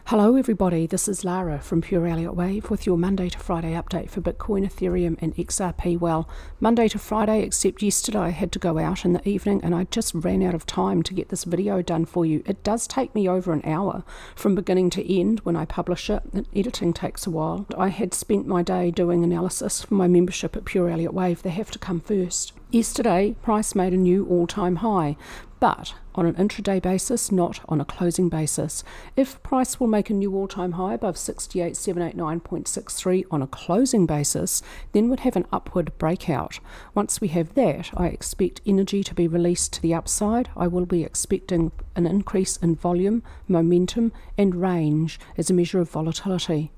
Hello everybody, this is Lara from Pure Elliott Wave with your Monday to Friday update for Bitcoin, Ethereum and XRP. Well, Monday to Friday, except yesterday I had to go out in the evening and I just ran out of time to get this video done for you. It does take me over an hour from beginning to end when I publish it, and editing takes a while. I had spent my day doing analysis for my membership at Pure Elliott Wave. They have to come first. Yesterday, price made a new all-time high, but on an intraday basis, not on a closing basis. If price will make a new all-time high above 68,789.63 on a closing basis, then we'd have an upward breakout. Once we have that, I expect energy to be released to the upside. I will be expecting an increase in volume, momentum, and range as a measure of volatility.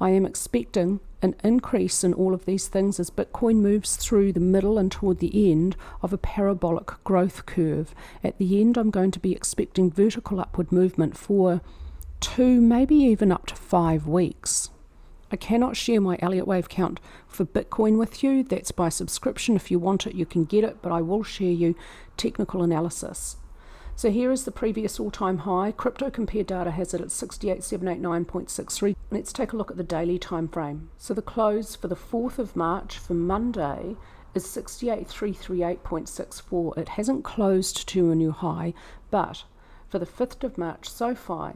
I am expecting an increase in all of these things as Bitcoin moves through the middle and toward the end of a parabolic growth curve. At the end, I'm going to be expecting vertical upward movement for 2, maybe even up to 5 weeks. I cannot share my Elliott Wave count for Bitcoin with you. That's by subscription. If you want it, you can get it, but I will share you technical analysis. So here is the previous all-time high. Crypto Compare data has it at 68,789.63. Let's take a look at the daily time frame. So the close for the 4th of March for Monday is 68,338.64. It hasn't closed to a new high, but for the 5th of March so far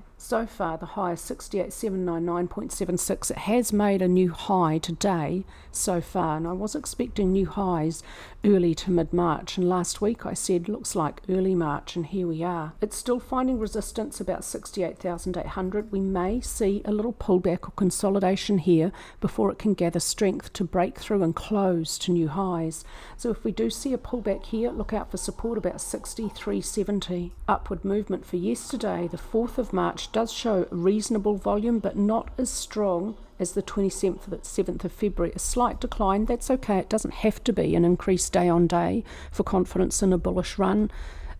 the high is 68,799.76. It has made a new high today so far, and I was expecting new highs early to mid-March, and last week I said looks like early March, and here we are. It's still finding resistance about 68,800. We may see a little pullback or consolidation here before it can gather strength to break through and close to new highs. So if we do see a pullback here, look out for support about 63.70. Upward movement for yesterday, the 4th of March, does show reasonable volume, but not as strong as the 27th of February. A slight decline, that's okay. It doesn't have to be an increased day on day for confidence in a bullish run.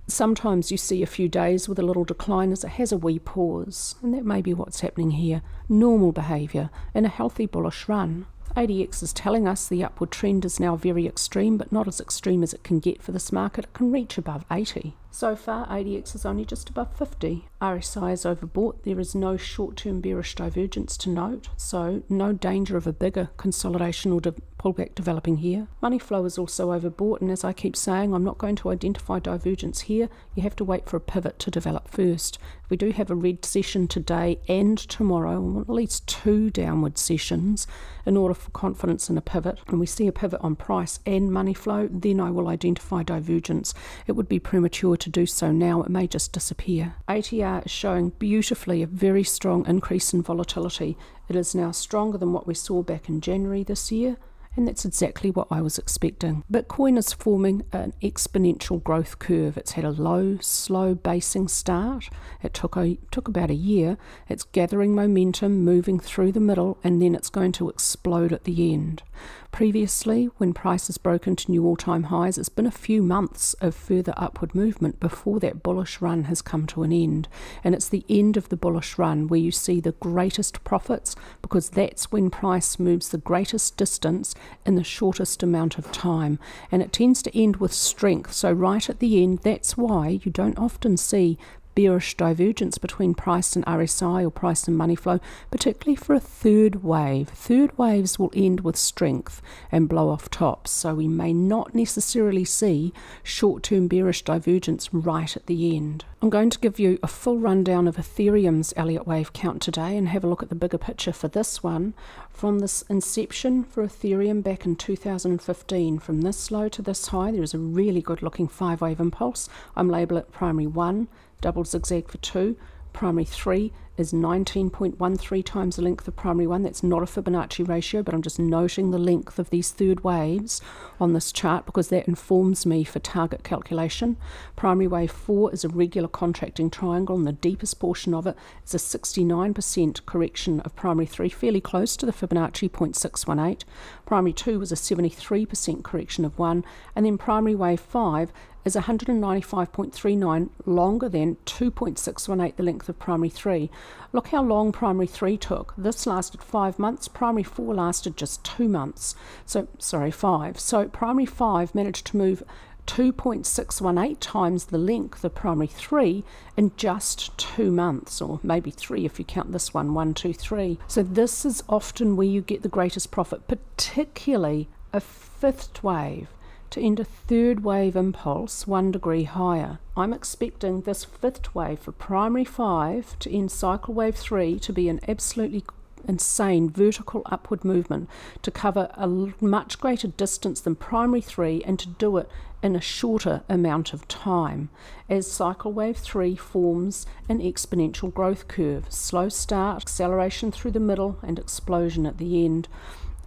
Sometimes you see a few days with a little decline as it has a wee pause, and that may be what's happening here. Normal behaviour in a healthy bullish run. ADX is telling us the upward trend is now very extreme, but not as extreme as it can get for this market. It can reach above 80. So far, ADX is only just above 50. RSI is overbought. There is no short-term bearish divergence to note, so no danger of a bigger consolidation or pullback developing here. Money flow is also overbought, and as I keep saying, I'm not going to identify divergence here. You have to wait for a pivot to develop first. We do have a red session today and tomorrow. We want at least 2 downward sessions in order for confidence in a pivot. When we see a pivot on price and money flow, then I will identify divergence. It would be premature to do so now. It may just disappear. ATR is showing beautifully a very strong increase in volatility. It is now stronger than what we saw back in January this year, and that's exactly what I was expecting. Bitcoin is forming an exponential growth curve. It's had a low, slow basing start. It took about a year. It's gathering momentum, moving through the middle, and then it's going to explode at the end. Previously, when prices broke into new all-time highs, it's been a few months of further upward movement before that bullish run has come to an end. And it's the end of the bullish run where you see the greatest profits, because that's when price moves the greatest distance in the shortest amount of time, and it tends to end with strength. So right at the end, that's why you don't often see bearish divergence between price and RSI or price and money flow, particularly for a third wave. Third waves will end with strength and blow off tops, so we may not necessarily see short-term bearish divergence right at the end. I'm going to give you a full rundown of Ethereum's Elliott Wave count today and have a look at the bigger picture for this one. From this inception for Ethereum back in 2015, from this low to this high, there is a really good looking 5-wave impulse. I'm labeling it primary 1, double zigzag for 2, primary 3 is 19.13 times the length of primary 1. That's not a Fibonacci ratio, but I'm just noting the length of these third waves on this chart because that informs me for target calculation. Primary wave 4 is a regular contracting triangle, and the deepest portion of it is a 69% correction of primary 3, fairly close to the Fibonacci 0.618. Primary 2 was a 73% correction of 1, and then primary wave 5 is 195.39, longer than 2.618, the length of primary 3. Look how long primary 3 took. This lasted 5 months. Primary 4 lasted just 2 months. So, sorry, 5. So primary 5 managed to move 2.618 times the length of primary 3 in just 2 months, or maybe 3 if you count this one, 1, 2, 3. So this is often where you get the greatest profit, particularly a fifth wave to end a third wave impulse 1 degree higher. I'm expecting this fifth wave for primary 5 to end cycle wave 3 to be an absolutely insane vertical upward movement to cover a much greater distance than primary 3 and to do it in a shorter amount of time as cycle wave 3 forms an exponential growth curve. Slow start, acceleration through the middle and explosion at the end.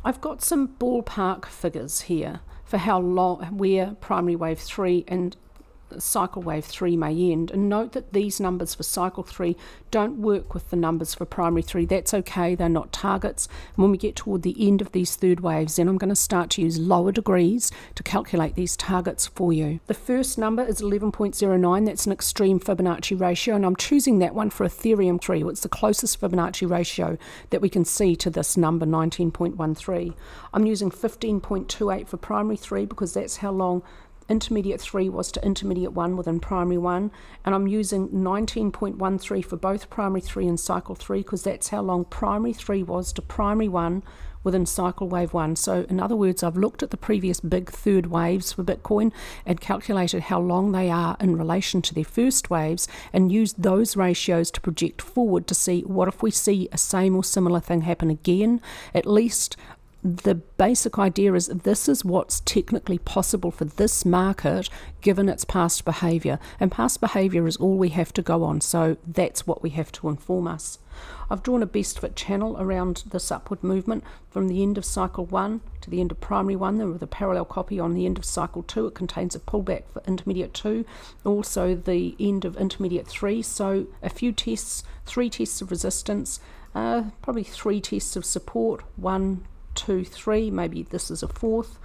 I've got some ballpark figures here for how long, where primary wave 3 and cycle wave 3 may end, and note that these numbers for cycle 3 don't work with the numbers for primary 3. That's okay, they're not targets. And when we get toward the end of these third waves, then I'm going to start to use lower degrees to calculate these targets for you. The first number is 11.09. That's an extreme Fibonacci ratio, and I'm choosing that one for Ethereum 3. It's the closest Fibonacci ratio that we can see to this number, 19.13. I'm using 15.28 for primary 3 because that's how long intermediate 3 was to intermediate 1 within primary 1, and I'm using 19.13 for both primary 3 and cycle 3 because that's how long primary 3 was to primary 1 within cycle wave 1. So in other words, I've looked at the previous big third waves for Bitcoin and calculated how long they are in relation to their first waves and used those ratios to project forward to see what if we see a same or similar thing happen again. At least the basic idea is this is what's technically possible for this market given its past behaviour, and past behaviour is all we have to go on, so that's what we have to inform us. I've drawn a best fit channel around this upward movement from the end of cycle 1 to the end of primary 1. There with a parallel copy on the end of cycle 2. It contains a pullback for intermediate 2, also the end of intermediate 3, so a few tests, 3 tests of resistance, probably 3 tests of support, 1, 2, 3, maybe this is a fourth,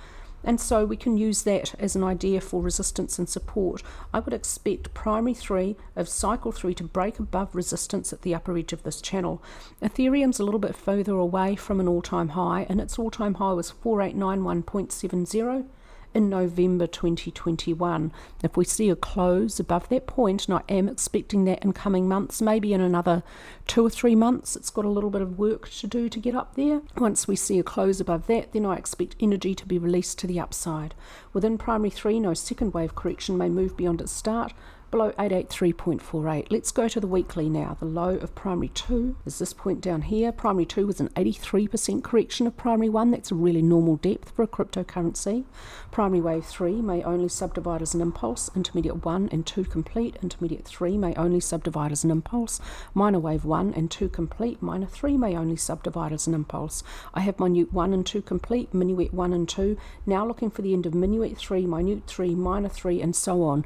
and so we can use that as an idea for resistance and support. I would expect primary 3 of cycle 3 to break above resistance at the upper edge of this channel. Ethereum's a little bit further away from an all-time high, and its all-time high was 4891.70 in November 2021. If we see a close above that point, and I am expecting that in coming months, maybe in another 2 or 3 months, it's got a little bit of work to do to get up there. Once we see a close above that, then I expect energy to be released to the upside. Within primary 3, no second wave correction may move beyond its start, below 883.48. Let's go to the weekly now. The low of primary 2 is this point down here. Primary 2 was an 83% correction of primary 1. That's a really normal depth for a cryptocurrency. Primary wave 3 may only subdivide as an impulse. Intermediate 1 and 2 complete. Intermediate 3 may only subdivide as an impulse. Minor wave 1 and 2 complete. Minor 3 may only subdivide as an impulse. I have minute 1 and 2 complete. Minuet 1 and 2. Now looking for the end of minuet 3, minute 3, minor 3, and so on.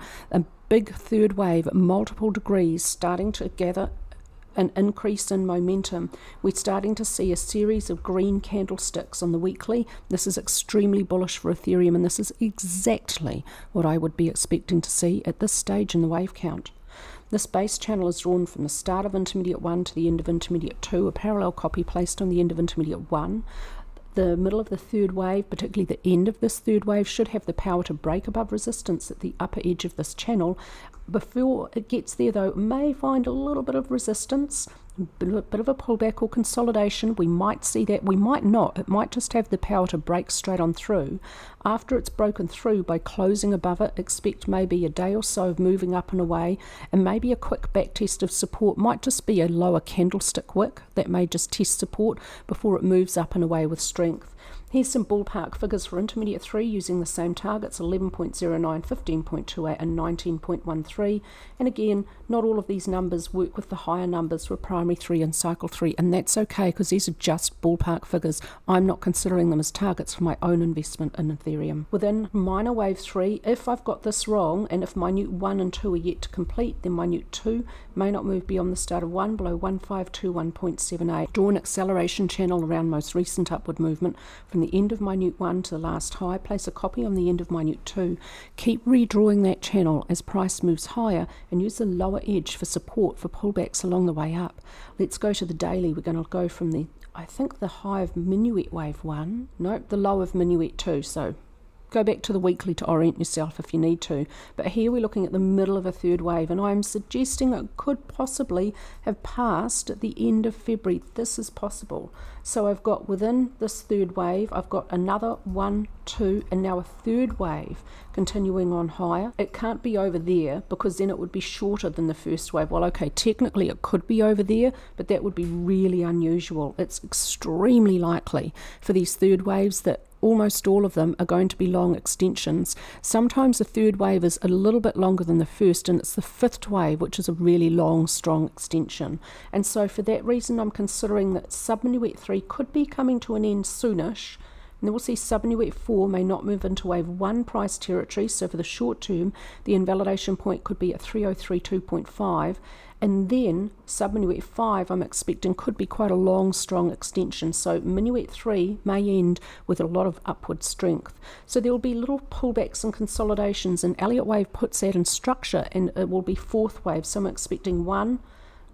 Big third wave at multiple degrees starting to gather an increase in momentum. We're starting to see a series of green candlesticks on the weekly. This is extremely bullish for Ethereum, and this is exactly what I would be expecting to see at this stage in the wave count. This base channel is drawn from the start of intermediate 1 to the end of intermediate 2, a parallel copy placed on the end of intermediate 1. The middle of the third wave, particularly the end of this third wave, should have the power to break above resistance at the upper edge of this channel. Before it gets there, though, it may find a little bit of resistance, a bit of a pullback or consolidation. We might see that, we might not. It might just have the power to break straight on through. After it's broken through, by closing above it, expect maybe a day or so of moving up and away, and maybe a quick back test of support. Might just be a lower candlestick wick that may just test support before it moves up and away with strength. Here's some ballpark figures for intermediate 3 using the same targets, 11.09, 15.28 and 19.13. And again, not all of these numbers work with the higher numbers for primary 3 and cycle 3, and that's okay because these are just ballpark figures. I'm not considering them as targets for my own investment in Ethereum. Within minor wave 3, if I've got this wrong, and if minute 1 and 2 are yet to complete, then minute 2 may not move beyond the start of 1 below 1521.78. Draw an acceleration channel around most recent upward movement from the end of minute 1 to the last high. Place a copy on the end of minute 2. Keep redrawing that channel as price moves higher, and use the lower edge for support for pullbacks along the way up. Let's go to the daily. We're going to go from the, I think, the high of minuet wave 1. Nope, the low of minuet 2. So Go back to the weekly to orient yourself if you need to. But here we're looking at the middle of a third wave, and I'm suggesting it could possibly have passed at the end of February. This is possible. So I've got within this third wave, I've got another 1, 2, and now a third wave continuing on higher. It can't be over there because then it would be shorter than the first wave. Well, okay, technically it could be over there, but that would be really unusual. It's extremely likely for these third waves that almost all of them are going to be long extensions. Sometimes the third wave is a little bit longer than the first, and it's the fifth wave which is a really long, strong extension. And so for that reason, I'm considering that sub-minuet 3 could be coming to an end soonish. And then we'll see sub-minuet 4 may not move into wave 1 price territory, so for the short term, the invalidation point could be at 3032.5. And then sub-minuet 5, I'm expecting, could be quite a long, strong extension. So minuet 3 may end with a lot of upward strength. So there will be little pullbacks and consolidations, and Elliott Wave puts that in structure, and it will be fourth wave. So I'm expecting 1,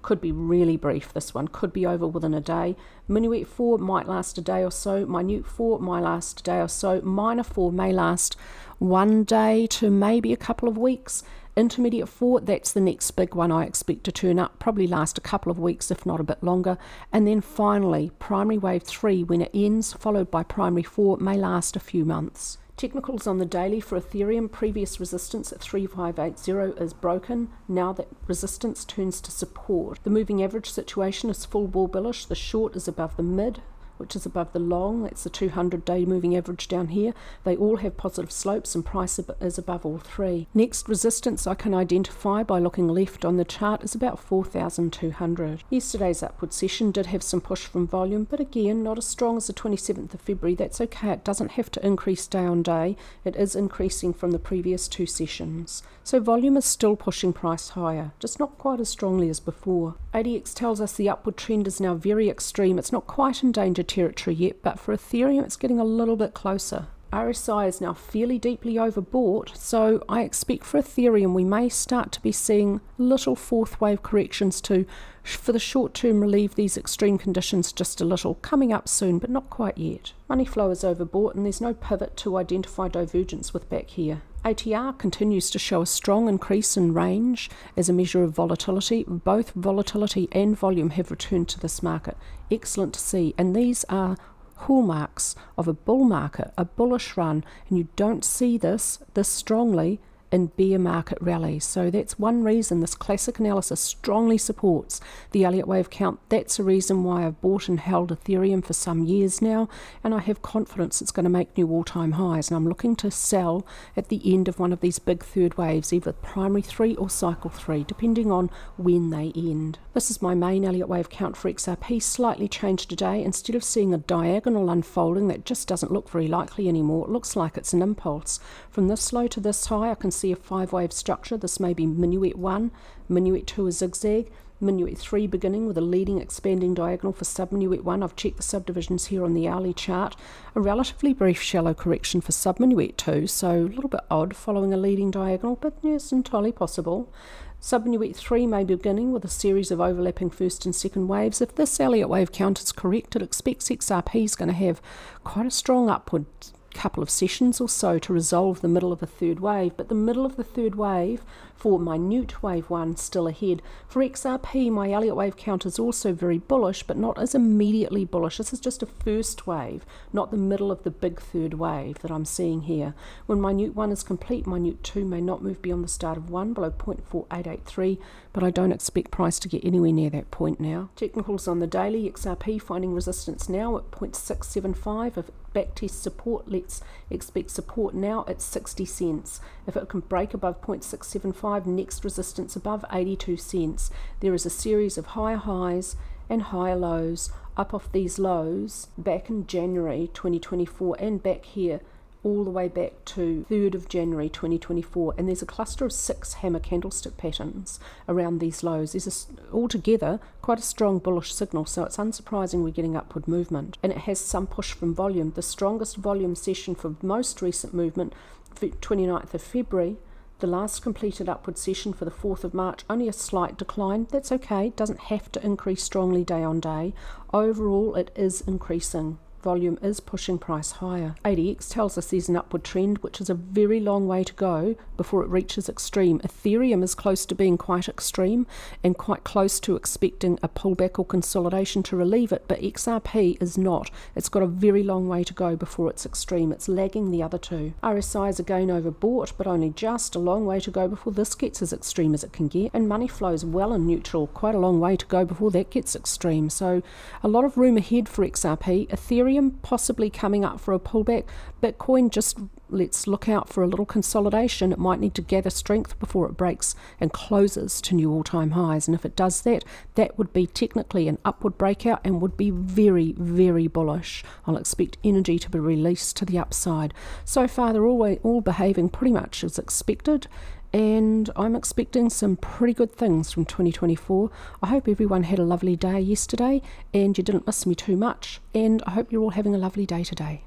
could be really brief. This one could be over within a day. Minuet 4 might last a day or so. Minute 4 might last a day or so. Minor 4 may last 1 day to maybe a couple of weeks. Intermediate 4, that's the next big one I expect to turn up, probably last a couple of weeks if not a bit longer. And then finally primary wave 3, when it ends, followed by primary 4, may last a few months. Technicals on the daily for Ethereum, previous resistance at 3580 is broken. Now that resistance turns to support. The moving average situation is full ball bullish. The short is above the mid, which is above the long. That's the 200-day moving average down here. They all have positive slopes, and price is above all three. Next resistance I can identify by looking left on the chart is about 4,200. Yesterday's upward session did have some push from volume, but again not as strong as the 27th of February. That's okay, it doesn't have to increase day on day. It is increasing from the previous two sessions. So volume is still pushing price higher, just not quite as strongly as before. ADX tells us the upward trend is now very extreme. It's not quite in danger territory yet, but for Ethereum it's getting a little bit closer. RSI is now fairly deeply overbought, so I expect for Ethereum we may start to be seeing little fourth wave corrections to, for the short term, relieve these extreme conditions just a little, coming up soon but not quite yet. Money flow is overbought and there's no pivot to identify divergence with back here. ATR continues to show a strong increase in range as a measure of volatility. Both volatility and volume have returned to this market. Excellent to see, and these are hallmarks of a bull market, a bullish run, and you don't see this strongly in bear market rallies. So that's one reason this classic analysis strongly supports the Elliott Wave count. That's a reason why I've bought and held Ethereum for some years now, and I have confidence it's going to make new all-time highs, and I'm looking to sell at the end of one of these big third waves, either primary 3 or cycle 3, depending on when they end. This is my main Elliott Wave count for XRP, slightly changed today. Instead of seeing a diagonal unfolding that just doesn't look very likely anymore, it looks like it's an impulse. From this low to this high, I can see a 5-wave structure. This may be minuet 1, minuet 2 a zigzag, minuet 3 beginning with a leading expanding diagonal for sub-minuet 1. I've checked the subdivisions here on the hourly chart. A relatively brief shallow correction for sub-minuet 2, so a little bit odd following a leading diagonal, but yes, entirely possible. Sub-minuet 3 may be beginning with a series of overlapping first and second waves. If this Elliott Wave count is correct, it expects XRP is going to have quite a strong upward couple of sessions or so to resolve the middle of a third wave, but the middle of the third wave for minute wave 1 still ahead. For XRP, my Elliott Wave count is also very bullish, but not as immediately bullish. This is just a first wave, not the middle of the big third wave that I'm seeing here. When minute 1 is complete, minute 2 may not move beyond the start of 1 below 0.4883, but I don't expect price to get anywhere near that point now. Technicals on the daily, XRP finding resistance now at 0.675. If it backtests support, let's expect support now at 60 cents. If it can break above 0.675, next resistance above 82 cents. There is a series of higher highs and higher lows up off these lows back in January 2024 and back here all the way back to 3rd of January 2024, and there's a cluster of 6 hammer candlestick patterns around these lows. There's altogether quite a strong bullish signal, so it's unsurprising we're getting upward movement, and it has some push from volume. The strongest volume session for most recent movement, 29th of February, the last completed upward session for the 4th of March, only a slight decline. That's okay, it doesn't have to increase strongly day on day. Overall, it is increasing. volume is pushing price higher. ADX tells us there's an upward trend, which is a very long way to go before it reaches extreme. Ethereum is close to being quite extreme and quite close to expecting a pullback or consolidation to relieve it, but XRP is not. It's got a very long way to go before it's extreme. It's lagging the other two. RSI is again overbought, but only just a long way to go before this gets as extreme as it can get. And money flows well in neutral, quite a long way to go before that gets extreme. So a lot of room ahead for XRP. Ethereum possibly coming up for a pullback. Bitcoin, just let's look out for a little consolidation. It might need to gather strength before it breaks and closes to new all-time highs. And if it does that, that would be technically an upward breakout and would be very, very bullish. I'll expect energy to be released to the upside. So far, they're all behaving pretty much as expected, and I'm expecting some pretty good things from 2024. I hope everyone had a lovely day yesterday and you didn't miss me too much, and I hope you're all having a lovely day today.